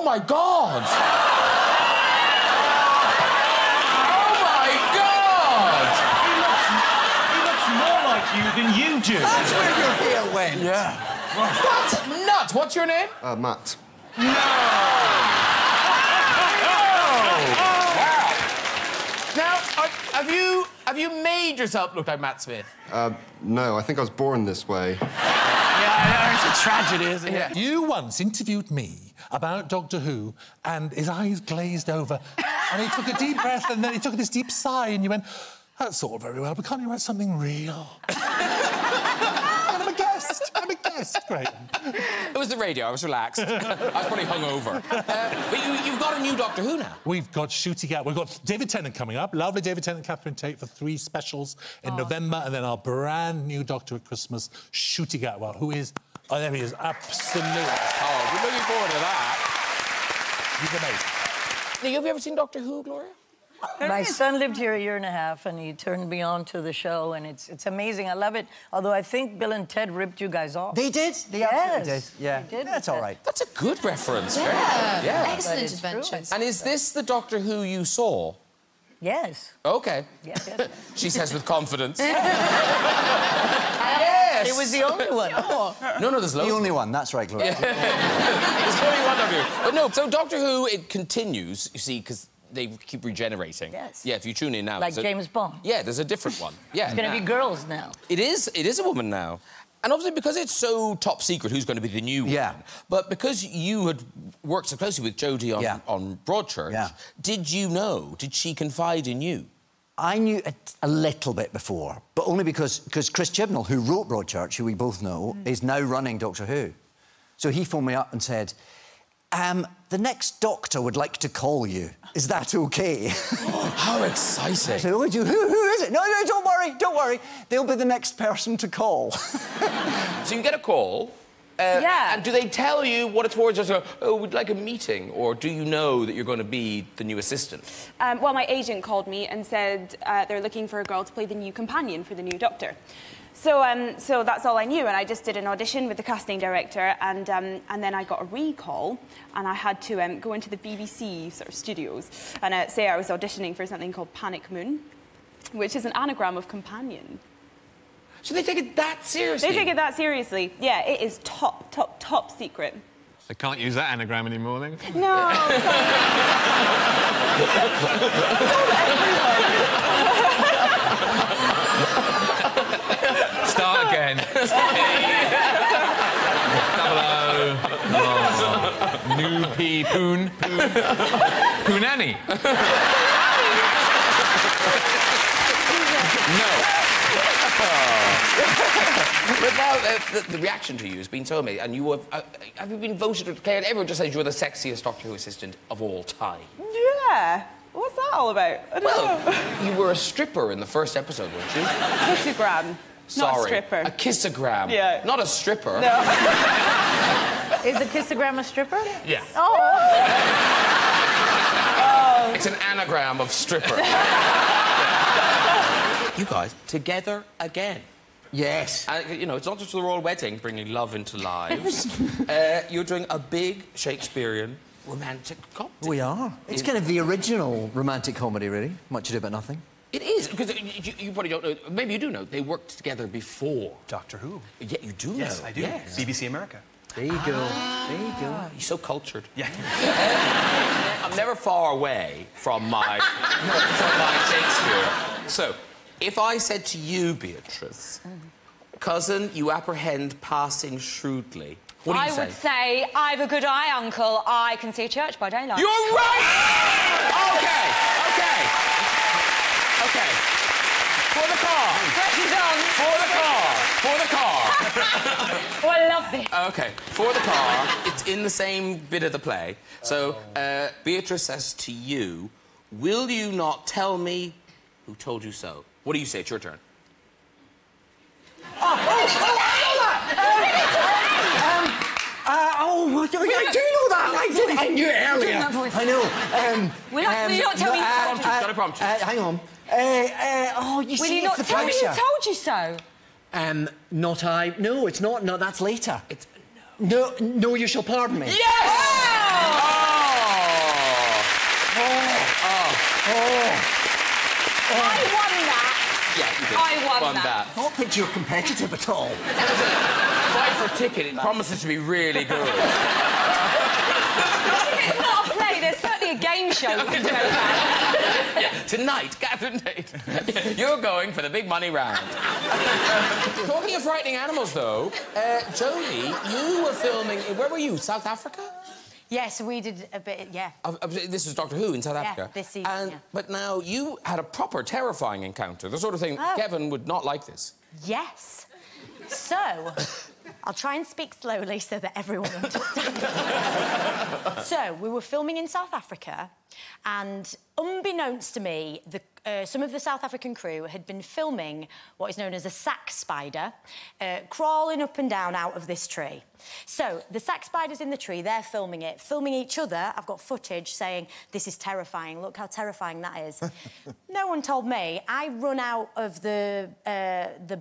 my God! Than you do. That's where your hair went. Yeah. That's nuts. What's your name? Matt. No. Wow. Now, have you made yourself look like Matt Smith? No, I think I was born this way. Yeah, I know, it's a tragedy, isn't it? You once interviewed me about Doctor Who, and his eyes glazed over, and he took a deep breath, and then he took this deep sigh, and you went, "That's all very well, but can't you write something real?" I'm a guest. Great. It was the radio. I was relaxed. I was probably hungover. But you've got a new Doctor Who now. We've got Ncuti Gatwa. We've got David Tennant coming up. Lovely David Tennant, Catherine Tate for 3 specials in November, and then our brand new Doctor at Christmas, Ncuti Gatwa, who is... Oh, there he is. Absolutely. Oh, we're looking forward to that. He's amazing. Now, have you ever seen Doctor Who, Gloria? My son lived here a year and a half, and he turned me on to the show, and it's amazing. I love it. Although I think Bill and Ted ripped you guys off. They did? They absolutely did. Yeah. They did. That's all right. That's a good reference. Yeah. Yeah. Excellent adventures. And is this the Doctor Who you saw? Yes. OK. Yes. She says with confidence. Yes! It was the only one. No, there's loads. The only one, that's right, Gloria. There's only one Doctor Who. But no, so Doctor Who, it continues, you see, because they keep regenerating. Yes. Yeah, if you tune in now... Like James Bond. Yeah, there's a different one. Yeah. It's going to be girls now. It is a woman now. And obviously, because it's so top secret who's going to be the new one, but because you had worked so closely with Jodie on Broadchurch, did you know, did she confide in you? I knew it a little bit before, but only because Chris Chibnall, who wrote Broadchurch, who we both know, is now running Doctor Who. So he phoned me up and said, the next Doctor would like to call you. Is that OK? How exciting. I said, who is it? No, don't worry. They'll be the next person to call. So you get a call. And do they tell you what it's for? Just go, oh, we'd like a meeting, or do you know that you're going to be the new assistant? Well, my agent called me and said they're looking for a girl to play the new companion for the new Doctor. So that's all I knew, and I just did an audition with the casting director, and then I got a recall, and I had to go into the BBC sort of studios and say I was auditioning for something called Panic Moon, which is an anagram of companion. So they take it that seriously? They take it that seriously. Yeah, it is top secret. They can't use that anagram anymore, then? No. Start again. New P. Poon. Poonanny. No. But now the reaction to you has been so amazing, and you have you been voted or declared? Everyone just says you're the sexiest Doctor Who assistant of all time. Yeah. What's that all about? I don't know. You were a stripper in the first episode, weren't you? Kissogram. Sorry. Not a stripper. A kissogram. Yeah. Not a stripper. No. Is a kissogram a stripper? Yeah. Oh. It's an anagram of stripper. You guys, together again. Yes. You know, it's not just the royal wedding bringing love into lives. You're doing a big Shakespearean romantic comedy. We are. It's kind of the original romantic comedy, really. Much Ado About Nothing. It is, because you probably don't know, maybe you do know, they worked together before. Doctor Who. Yeah, you do know. Yes, I do. Yes. BBC America. There you go. There you go. You're so cultured. Yeah. I'm never far away from my Shakespeare. So, if I said to you, Beatrice, cousin, you apprehend passing shrewdly, what do you say? I would say, I've a good eye, uncle. I can see a church by daylight. You're right! OK. For the car. Pressure's on. For the car. Oh, I love this. OK, for the car. It's in the same bit of the play. So, Beatrice says to you, will you not tell me who told you so? What do you say? It's your turn. I do know that. I knew it earlier. I know. Will you not tell me who told you so? Got a prompt. Hang on. You Will see, you not it's the tell me who pressure. told you so? Not I. No, it's not. No, that's later. It's... No, you shall pardon me. Yes! Oh! won that. I don't think you're competitive at all. Fight for ticket. It promises to be really good. It's not a play. There's certainly a game show we can go back. Yeah, tonight, Catherine Tate, you're going for the big money round. Talking of frightening animals, though, Jodie, you were filming... Where were you? South Africa? Yes, we did a bit, yeah. This was Doctor Who in South Africa? This season, yeah. But now, you had a proper terrifying encounter, the sort of thing Kevin would not like this. Yes. So, I'll try and speak slowly so that everyone understands. So, we were filming in South Africa, and unbeknownst to me, some of the South African crew had been filming what is known as a sack spider, crawling up and down out of this tree. So, the sack spider's in the tree, they're filming it, filming each other. I've got footage saying, this is terrifying, look how terrifying that is. No one told me. I run out of the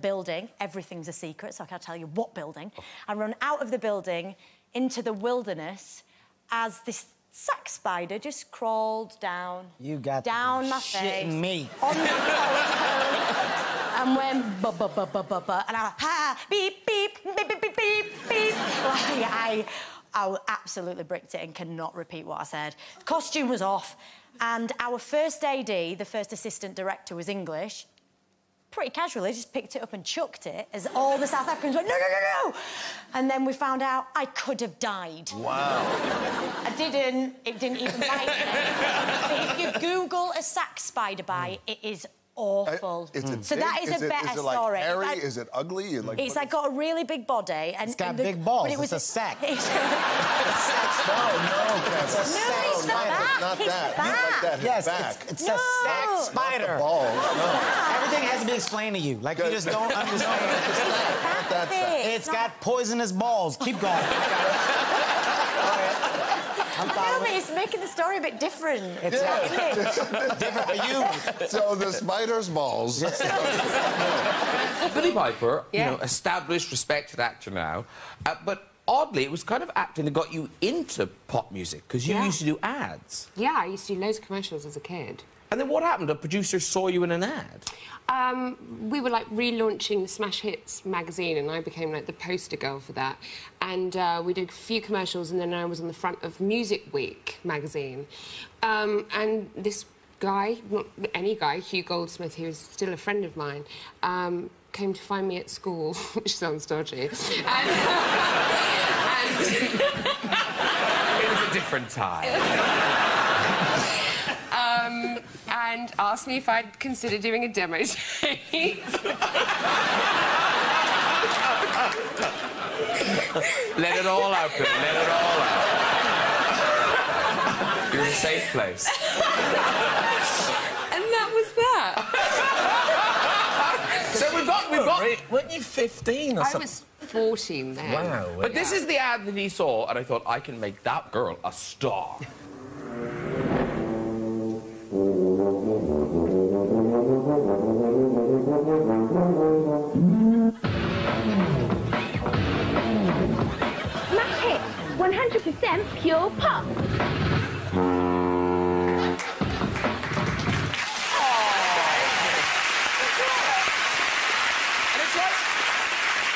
building. Everything's a secret, so I can't tell you what building. I run out of the building into the wilderness as this sack spider just crawled down. You got down my face. Shitting me. On the and went ba-ba-ba-ba-ba-ba, and I went, ha, beep, beep, beep, beep, beep, beep, beep. Like, I absolutely bricked it and cannot repeat what I said. The costume was off, and our first AD, the first assistant director, was English. Pretty casually, just picked it up and chucked it as all the South Africans went, no, no, no, no! And then we found out I could have died. Wow. I didn't. It didn't even bite me. But if you Google a sack spider bite, it is awful. So that is a better story. Is it hairy? Is it ugly? It's like got a really big body. And it's got big balls. It's a sack. No, it's a sack spider. Not that. Yes, it's a sack spider. Balls. No. Everything has to be explained to you. Like, you just don't understand. Not that sack. It's got poisonous balls. Keep going. I know, but it's making the story a bit different. It's different for you. So the spider's balls. Billy Piper, you know, established, respected actor now, but oddly, it was kind of acting that got you into pop music, because you used to do ads. Yeah, I used to do loads of commercials as a kid. And then what happened? A producer saw you in an ad? We were, like, relaunching the Smash Hits magazine, and I became, like, the poster girl for that. And we did a few commercials, and then I was on the front of Music Week magazine. And this guy, not any guy, Hugh Goldsmith, who was still a friend of mine, came to find me at school, which sounds dodgy. It was a different time. And asked me if I'd consider doing a demo tape. Let it all out, Bill. Let it all out. You're in a safe place. And that was that. So we've got... Weren't you 15 or something? I was 14 then. Wow. But this is the ad that he saw, and I thought, I can make that girl a star. Smash Hit, 100% pure pop.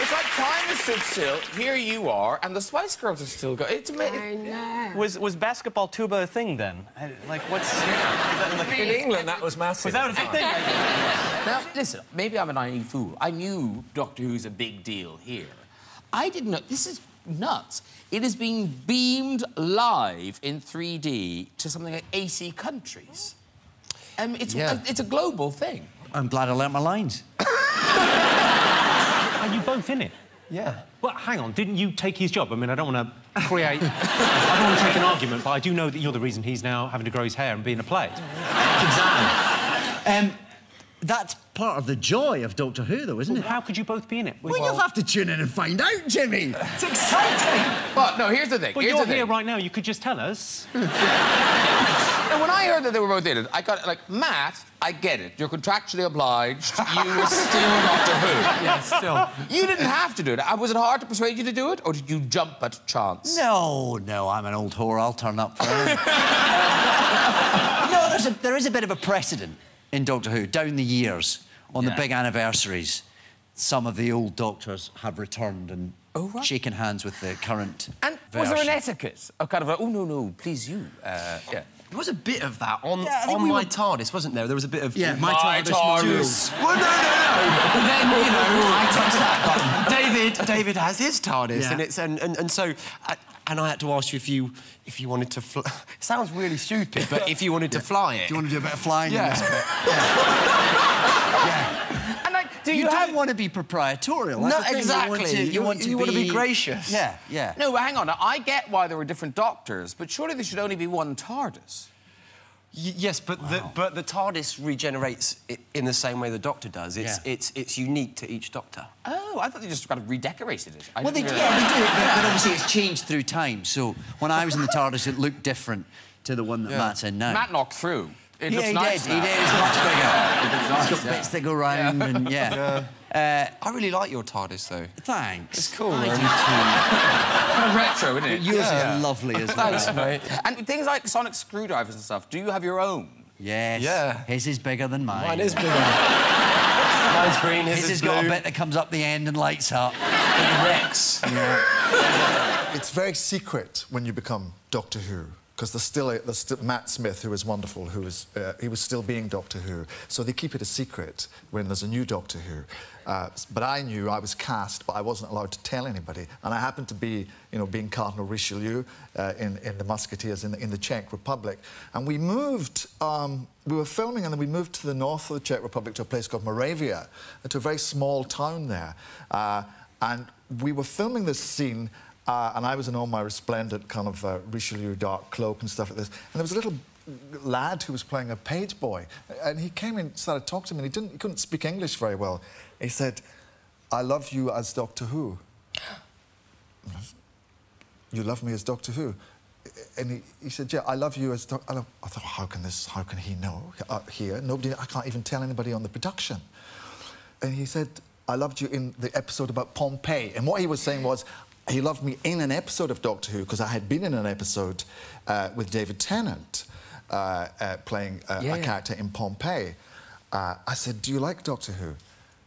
It's like time has stood still. Here you are, and the Spice Girls are still going. It's amazing. I know. Was basketball tuba a thing then? Like, what's... In England, that was massive. Was that a big thing? Now, listen, maybe I'm a naive fool. I knew Doctor Who's a big deal here. I didn't know... This is nuts. It is being beamed live in 3D to something like 80 countries. It's a global thing. I'm glad I learnt my lines. Are you both in it? Yeah. Well, hang on, didn't you take his job? I mean, I don't want to create... I don't want to take an argument, but I do know that you're the reason he's now having to grow his hair and be in a play. Exactly. That's part of the joy of Doctor Who, though, isn't it? How could you both be in it? Well, you'll have to tune in and find out, Jimmy. It's exciting. But, no, here's the thing. Well, you're here right now. You could just tell us. And when I heard that they were both in it, I got, like, Matt, I get it. You're contractually obliged. You were still Doctor Who. Yes, still. You didn't have to do it. Was it hard to persuade you to do it, or did you jump at chance? No, I'm an old whore. I'll turn up for it. No, there is a bit of a precedent in Doctor Who, down the years, on the big anniversaries, some of the old doctors have returned and shaken hands with the current And was there an etiquette? A kind of like, oh, no, please, you. Yeah. There was a bit of that on my TARDIS, wasn't there? There was a bit of... Yeah, my TARDIS. Well, no. But then, you know, I touched that button. David has his TARDIS, and it's... And so... And I had to ask you if you wanted to fly... It sounds really stupid, but if you wanted to fly it... Do you want to do a bit of flying in this bit? And, like, you don't want to be proprietorial. No, That's the thing. exactly. You want to be gracious. Yeah. No, but hang on. Now, I get why there were different doctors, but surely there should only be one TARDIS. Yes, but the TARDIS regenerates in the same way the Doctor does. It's unique to each Doctor. Oh, I thought they just kind of redecorated it. Well, they do, but obviously it's changed through time. So when I was in the TARDIS, it looked different to the one that Matt's in now. Matt knocked through. It looks he nice did. He did. It's much bigger. It's got bits that go round and I really like your TARDIS, though. Thanks. It's cool. I man. do too. Kind of retro, isn't it? Yours is lovely as well. Thanks, mate. And things like sonic screwdrivers and stuff, do you have your own? Yes. Yeah. His is bigger than mine. Mine is bigger. Mine's green, his has got a bit that comes up the end and lights up. Rex. Yeah. It's very secret when you become Doctor Who. Because there's still Matt Smith, who is wonderful, he was still being Doctor Who. So they keep it a secret when there's a new Doctor Who. But I knew I was cast, but I wasn't allowed to tell anybody. And I happened to be, you know, being Cardinal Richelieu in the Musketeers in the Czech Republic. And we moved, we were filming and then we moved to the north of the Czech Republic to a place called Moravia, to a very small town there. And we were filming this scene and I was in all my resplendent kind of Richelieu dark cloak and stuff like this. And there was a little lad who was playing a page boy. And he came in and started talking to me, and he couldn't speak English very well. He said, I love you as Doctor Who. You love me as Doctor Who? And he said, yeah, I love you as Doctor... I thought, how can he know here? I can't even tell anybody on the production. And he said, I loved you in the episode about Pompeii. And what he was saying was, he loved me in an episode of Doctor Who because I had been in an episode with David Tennant playing a character in Pompeii. I said, do you like Doctor Who?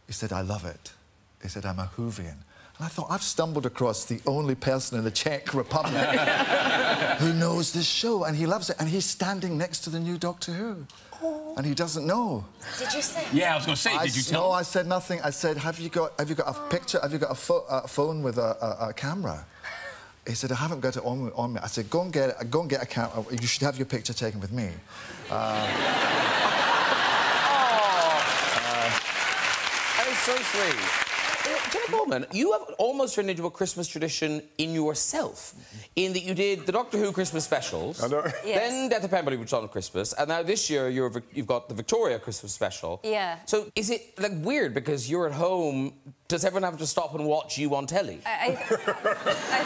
He said, I love it. He said, I'm a Whovian. And I thought, I've stumbled across the only person in the Czech Republic who knows this show, and he loves it, and he's standing next to the new Doctor Who. And he doesn't know. Did you say? Yeah, I was going to say, did you tell? No, I said nothing. I said, have you got a picture? Have you got a phone with a camera? He said, I haven't got it on me. I said, go and get it. Go and get a camera. You should have your picture taken with me. That is so sweet. Jenna Coleman, you have almost turned into a Christmas tradition in yourself, in that you did the Doctor Who Christmas specials, then Death of Pemberley, which was on Christmas, and now this year you've got the Victoria Christmas special. Yeah. So is it like weird because you're at home? Does everyone have to stop and watch you on telly? I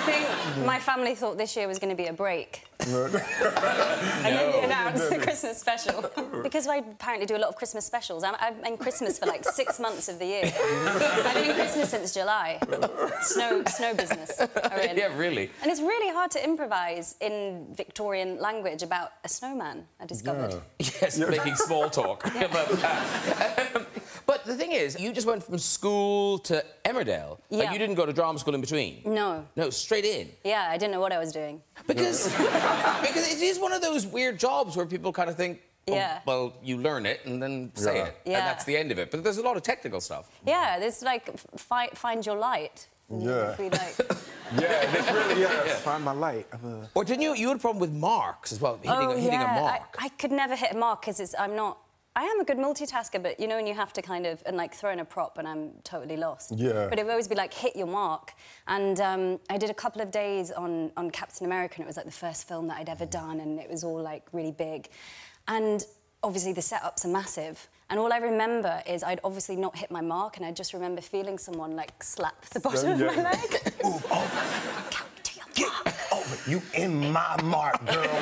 think my family thought this year was going to be a break. And then they announced the Christmas special. Because I apparently do a lot of Christmas specials. I'm in Christmas for like 6 months of the year. I've been in Christmas since July. Snow business. Yeah, really. And it's really hard to improvise in Victorian language about a snowman, I discovered. Yes, making small talk about that. But the thing is, you just went from school to Emmerdale. Yeah. Like, you didn't go to drama school in between. No. No, straight in. Yeah, I didn't know what I was doing. Because it is one of those weird jobs where people kind of think, oh, well, you learn it and then say it, and that's the end of it. But there's a lot of technical stuff. Yeah, there's like find your light. Yeah. Yeah, it's really, find my light. Or didn't you had a problem with marks as well, hitting a mark? I could never hit a mark because I am a good multitasker, but you know when you have to kind of like throw in a prop and I'm totally lost. Yeah. But it would always be like hit your mark. And I did a couple of days on Captain America, and it was like the first film that I'd ever done, and it was all like really big. And obviously the setups are massive. And all I remember is I'd obviously not hit my mark, and I just remember feeling someone like slap the bottom of my leg. Move over. Count to your mark. Get over. You in my mark, girl.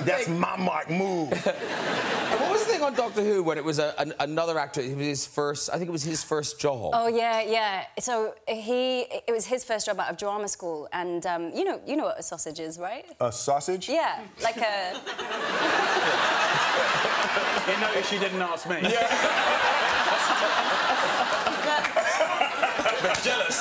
That's my mark. Move. And what was the thing on Doctor Who when it was another actor? It was his first. I think it was his first job. Oh yeah, yeah. So it was his first job out of drama school, and you know what a sausage is, right? A sausage? Yeah, like a. You notice you didn't ask me. Yeah. But jealous.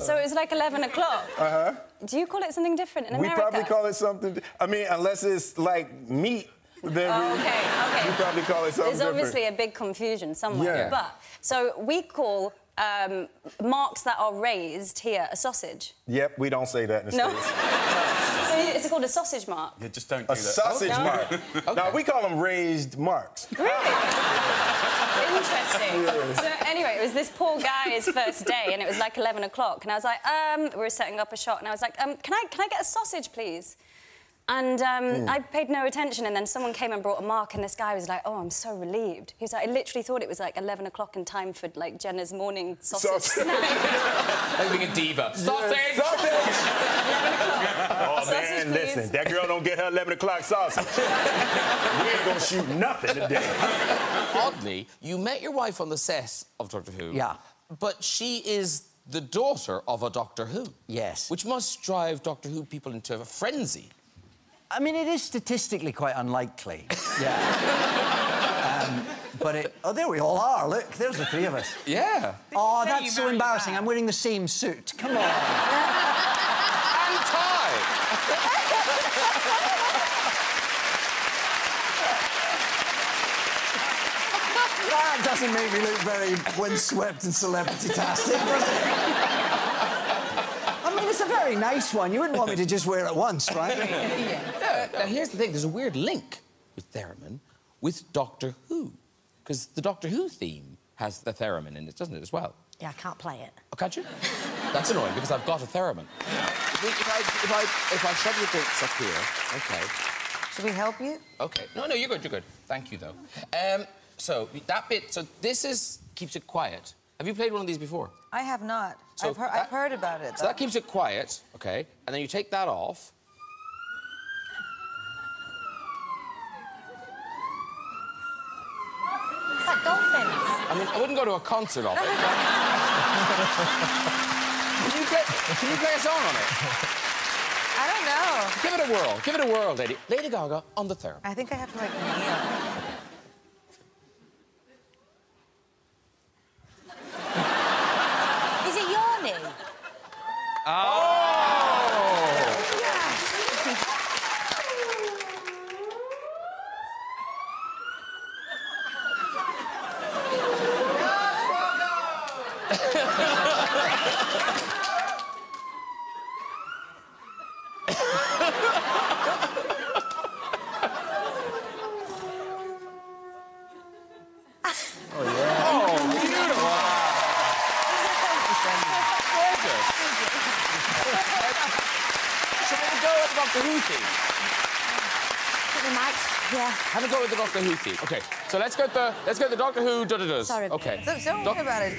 So it was like 11 o'clock. Uh-huh. Do you call it something different in America? We probably call it something... I mean, unless it's like meat, then okay. we probably call it something There's obviously a big confusion somewhere. Yeah. But, so we call marks that are raised here a sausage. Yep, we don't say that in the No. States. So it's called a sausage mark. Yeah, just don't do that. A sausage mark. Okay. No, we call them raised marks. Really? Interesting. Yeah. So anyway, it was this poor guy's first day, and it was like 11 o'clock, and I was like, we were setting up a shot, and I was like, can I get a sausage, please? And I paid no attention, and then someone came and brought a mark, and this guy was like, oh, I'm so relieved. He was like, I literally thought it was like 11 o'clock in time for, like, Jenna's morning sausage snack. Like being a diva. Sausage! Sausage! Oh, man, listen, that girl don't get her 11 o'clock sausage. We ain't gonna shoot nothing today. Oddly, you met your wife on the set of Doctor Who. Yeah. But she is the daughter of a Doctor Who. Yes. Which must drive Doctor Who people into a frenzy. I mean, it is statistically quite unlikely. Yeah. But it... Oh, there we all are. Look, there's the three of us. Yeah. Oh, that's so embarrassing. I'm wearing the same suit. Come on. And tie. That doesn't make me look very windswept and celebrity-tastic, does it? I mean, it's a very nice one. You wouldn't want me to just wear it once, right? Now, here's the thing. There's a weird link with theremin with Doctor Who. Because the Doctor Who theme has the theremin in it, doesn't it, as well? Yeah, I can't play it. Oh, can't you? That's annoying, because I've got a theremin. If I shove your drinks up here... OK. Should we help you? OK. No, you're good, you're good. Thank you, though. So, that bit... So, this keeps it quiet. Have you played one of these before? I have not. So I've heard about it, though. So that keeps it quiet, OK? And then you take that off. It's like dolphins. I mean, I wouldn't go to a concert of it. Can you play a song on it? I don't know. Give it a whirl. Give it a whirl, Lady. Lady Gaga on the theremin. I think I have to, like, kneel. Is it yawning? Oh! Doctor Who theme. We might, yeah. Have a go with the Doctor Who theme. OK, so let's get the Doctor Who da-da-das. Sorry. OK. Don't worry about it.